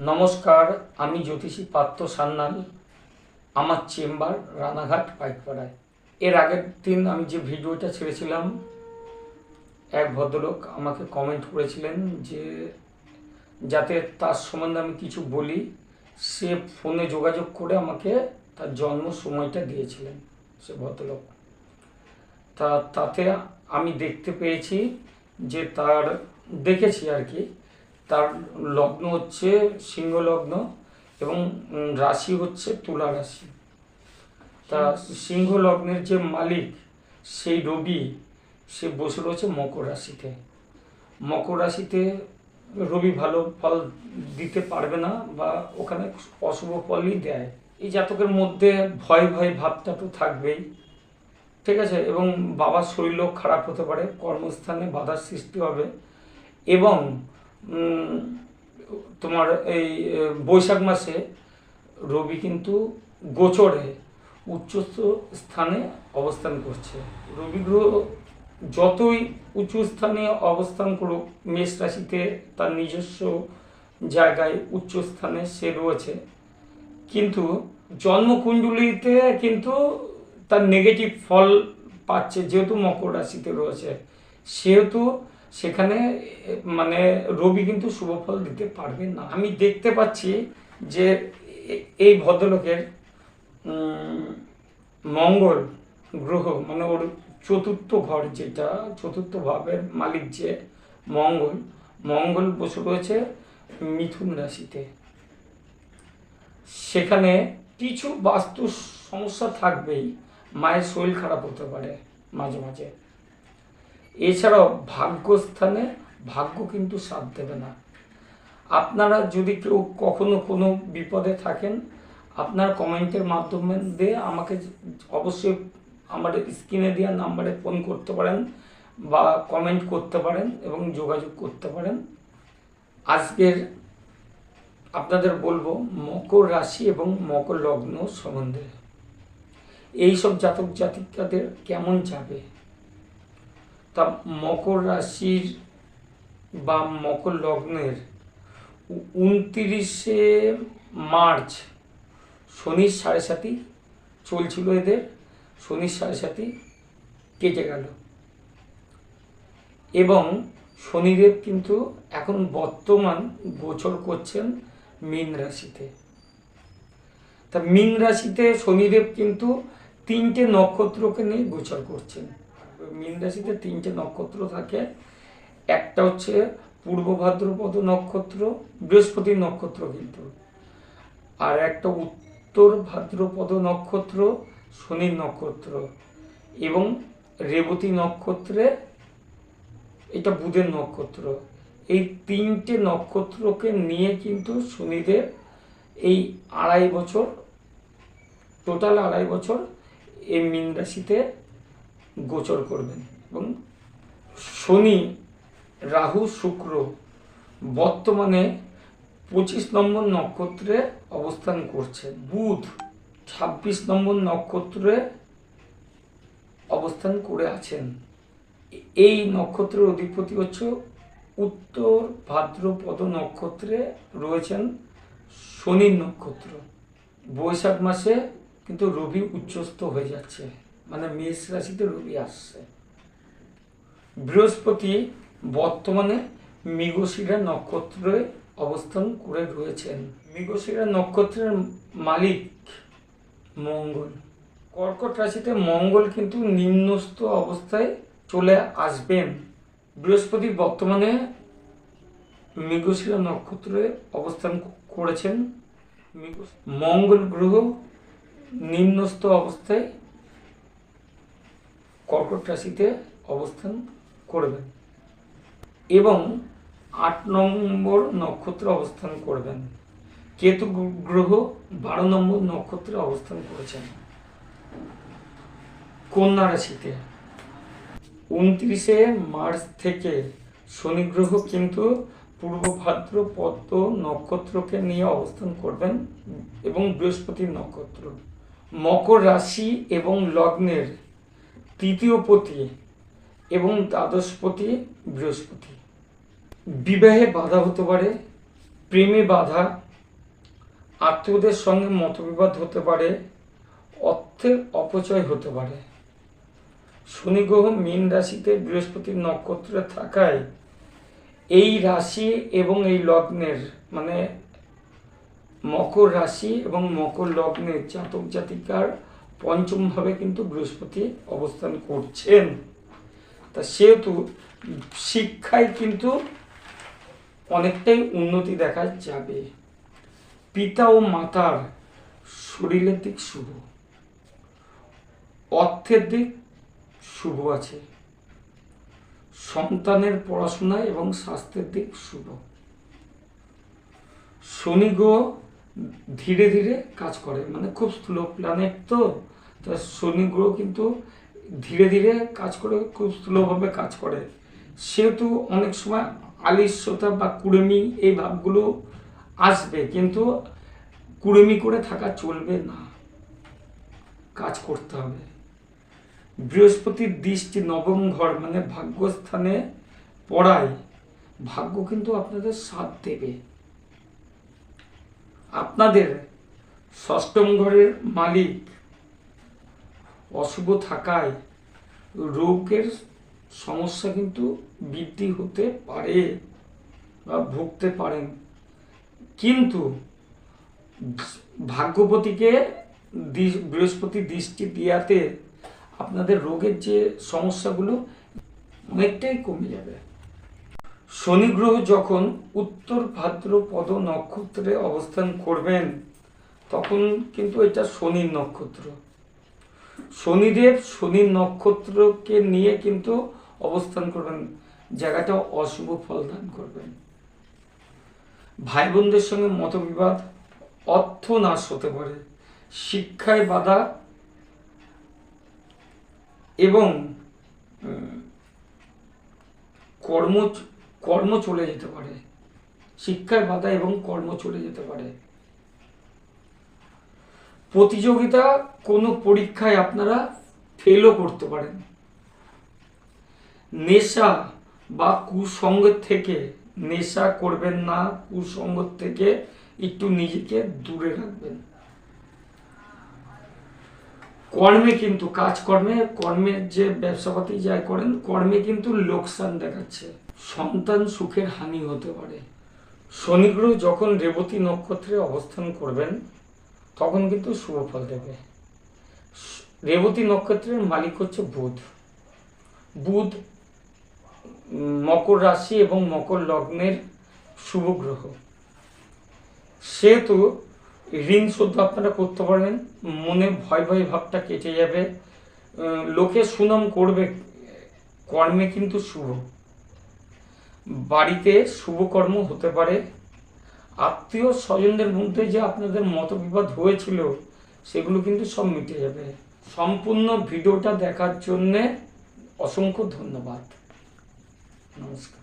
নমস্কার, আমি জ্যোতিষী পার্থ সান্যাল। আমার চেম্বার রানাঘাট পাইকপাড়ায়। এর আগের দিন আমি যে ভিডিওটা ছেড়েছিলাম, এক ভদ্রলোক আমাকে কমেন্ট করেছিলেন যে যাতে তার সম্বন্ধে আমি কিছু বলি, সে ফোনে যোগাযোগ করে আমাকে তার জন্ম সময়টা দিয়েছিলেন সে ভদ্রলোক। তাতে আমি দেখতে পেয়েছি যে দেখেছি আর কি, তার লগ্ন হচ্ছে সিংহ লগ্ন এবং রাশি হচ্ছে তুলা রাশি। তা সিংহ লগ্নের যে মালিক সেই রবি, সে বসে রয়েছে মকর রাশিতে। মকর রাশিতে রবি ভালো ফল দিতে পারবে না, বা ওখানে অশুভ ফলই দেয়। এই জাতকের মধ্যে ভয় ভয় ভাবটা তো থাকবেই, ঠিক আছে। এবং বাবার শরীরও খারাপ হতে পারে, কর্মস্থানে বাধার সৃষ্টি হবে। এবং তোমার এই বৈশাখ মাসে রবি কিন্তু গোচরে উচ্চস্থ স্থানে অবস্থান করছে। রবি গ্রহ যতই উঁচু স্থানে অবস্থান করুক, মেষ রাশিতে তার নিজস্ব জায়গায় উচ্চ স্থানে সে রয়েছে, কিন্তু জন্মকুণ্ডলিতে কিন্তু তার নেগেটিভ ফল পাচ্ছে। যেহেতু মকর রাশিতে রয়েছে, সেহেতু সেখানে মানে রবি কিন্তু শুভ ফল দিতে পারবে না। আমি দেখতে পাচ্ছি যে এই ভদ্রলোকের মঙ্গল গ্রহ, মানে ওর চতুর্থ ঘর, যেটা চতুর্থ ভাবের মালিক যে মঙ্গল বসে রয়েছে মিথুন রাশিতে। সেখানে কিছু বাস্তু সমস্যা থাকবেই, মায়ের শরীর খারাপ হতে পারে মাঝে মাঝে। এছাড়াও ভাগ্যস্থানে ভাগ্য কিন্তু সাথ দেবে না। আপনারা যদি কেউ কখনো কোনো বিপদে থাকেন, আপনার কমেন্টের মাধ্যমে দিয়ে আমাকে অবশ্যই আমার স্ক্রিনে দেওয়া নাম্বারে ফোন করতে পারেন বা কমেন্ট করতে পারেন এবং যোগাযোগ করতে পারেন। আজকের আপনাদের বলবো মকর রাশি এবং মকর লগ্ন সম্বন্ধে। এইসব জাতক জাতিকাদের কেমন যাবে, তা মকর রাশির বা মকর লগ্নের 29শে মার্চ শনির 7.5 চলছিল এদের, শনির 7.5 কেটে গেল এবং শনিদেব কিন্তু এখন বর্তমান গোচর করছেন মীন রাশিতে। তা মীন রাশিতে শনিদেব কিন্তু 3টে নক্ষত্রকে নিয়ে গোচর করছেন। মীন রাশিতে 3টে নক্ষত্র থাকে। একটা হচ্ছে পূর্ব ভাদ্রপদ নক্ষত্র, বৃহস্পতি নক্ষত্র কিন্তু, আর একটা উত্তর ভাদ্রপদ নক্ষত্র, শনির নক্ষত্র, এবং রেবতী নক্ষত্রে এটা বুধের নক্ষত্র। এই 3টে নক্ষত্রকে নিয়ে কিন্তু শনিদেব এই 2.5 বছর, টোটাল 2.5 বছর এই মীন রাশিতে গোচর করবেন। এবং শনি, রাহু, শুক্র বর্তমানে 25 নম্বর নক্ষত্রে অবস্থান করছে। বুধ 26 নম্বর নক্ষত্রে অবস্থান করে আছেন। এই নক্ষত্রের অধিপতি হচ্ছে উত্তর ভাদ্রপদ নক্ষত্রে রয়েছেন শনির নক্ষত্র। বৈশাখ মাসে কিন্তু রবি উচ্চস্থ হয়ে যাচ্ছে, মানে মেষ রাশিতে রবি আসছে। বৃহস্পতি বর্তমানে মৃগশিরা নক্ষত্রে অবস্থান করে রয়েছেন। মৃগশিরা নক্ষত্রের মালিক মঙ্গল। কর্কট রাশিতে মঙ্গল কিন্তু নিম্নস্থ অবস্থায় চলে আসবেন। বৃহস্পতি বর্তমানে মৃগশিরা নক্ষত্রে অবস্থান করেছেন। মঙ্গল গ্রহ নিম্নস্থ অবস্থায় কর্কট রাশিতে অবস্থান করবেন এবং 8 নম্বর নক্ষত্রে অবস্থান করবেন। কেতু গ্রহ 12 নম্বর নক্ষত্রে অবস্থান করেছেন কন্যা রাশিতে। 29শে মার্চ থেকে শনি গ্রহ কিন্তু পূর্ব ভাদ্রপদ নক্ষত্রকে নিয়ে অবস্থান করবেন এবং বৃহস্পতির নক্ষত্র। মকর রাশি এবং লগ্নের তৃতীয় পতি এবং দ্বাদশপতি বৃহস্পতি। বিবাহে বাধা হতে পারে, প্রেমে বাধা, আত্মীয়দের সঙ্গে মতবিবাদ হতে পারে, অর্থের অপচয় হতে পারে। শনি গ্রহ মীন রাশিতে বৃহস্পতির নক্ষত্রে থাকায় এই রাশি এবং এই লগ্নের মানে মকর রাশি এবং মকর লগ্নের জাতক জাতিকার পঞ্চম ভাবে কিন্তু বৃহস্পতি অবস্থান করছেন। তা সেহেতু শিক্ষায় কিন্তু অনেকটাই উন্নতি দেখা যাবে। পিতা ও মাতার শরীরের দিক শুভ, অর্থের দিক শুভ আছে, সন্তানের পড়াশোনা এবং স্বাস্থ্যের দিক শুভ। শনি গ্রহ ধীরে ধীরে কাজ করে, মানে খুব স্লো প্ল্যানেট তো, তা শনি গ্রহ কিন্তু ধীরে ধীরে কাজ করে, খুব স্লোভাবে কাজ করে। সেহেতু অনেক সময় আলিস্যতা বা কুড়েমি এই ভাবগুলো আসবে, কিন্তু কুড়েমি করে থাকা চলবে না, কাজ করতে হবে। বৃহস্পতির দৃষ্টি নবম ঘর মানে ভাগ্যস্থানে পড়ায় ভাগ্য কিন্তু আপনাদের সাথ দেবে। আপনাদের ষষ্ঠম ঘরের মালিক অশুভ থাকায় রোগের সমস্যা কিন্তু বৃদ্ধি হতে পারে বা ভুগতে পারেন, কিন্তু ভাগ্যপতিকে বৃহস্পতি দৃষ্টি দেওয়াতে আপনাদের রোগের যে সমস্যাগুলো অনেকটাই কমে যাবে। শনি গ্রহ যখন উত্তর ভাদ্রপদ নক্ষত্রে অবস্থান করবেন তখন কিন্তু এটা শনির নক্ষত্র। শনিদেব শনির নক্ষত্রকে নিয়ে কিন্তু অবস্থান করবেন, জায়গাটা অশুভ ফল দান করবেন। ভাই বোনদের সঙ্গে মতবিবাদ, অর্থ নাশ হতে পারে, শিক্ষায় বাধা এবং কর্ম চলে যেতে পারে, শিক্ষায় বাধা এবং কর্ম চলে যেতে পারে। প্রতিযোগিতা কোনো পরীক্ষায় আপনারা ফেলও করতে পারেন। নেশা বা কুসঙ্গের থেকে নেশা করবেন না, কুসঙ্গ থেকে একটু নিজেকে দূরে রাখবেন। কর্মে কিন্তু কর্মের যে ব্যবসাপাতি যাই করেন, কর্মে কিন্তু লোকসান দেখাচ্ছে, সন্তান সুখের হানি হতে পারে। শনি গ্রহ যখন রেবতী নক্ষত্রে অবস্থান করবেন তখন কিন্তু শুভ ফল দেবে। রেবতী নক্ষত্রের মালিক হচ্ছে বুধ। বুধ মকর রাশি এবং মকর লগ্নের শুভ গ্রহ, সেহেতু ঋণ শোধ আপনারা করতে পারবেন, মনে ভয় ভয় ভাবটা কেটে যাবে, লোকে সুনাম করবে, কর্মে কিন্তু শুভ, বাড়িতে শুভকর্ম হতে পারে। আত্মীয় স্বজনদের মধ্যে যে আপনাদের মতবিবাদ হয়েছিল সেগুলো কিন্তু সব মিটে যাবে। সম্পূর্ণ ভিডিওটা দেখার জন্যে অসংখ্য ধন্যবাদ। নমস্কার।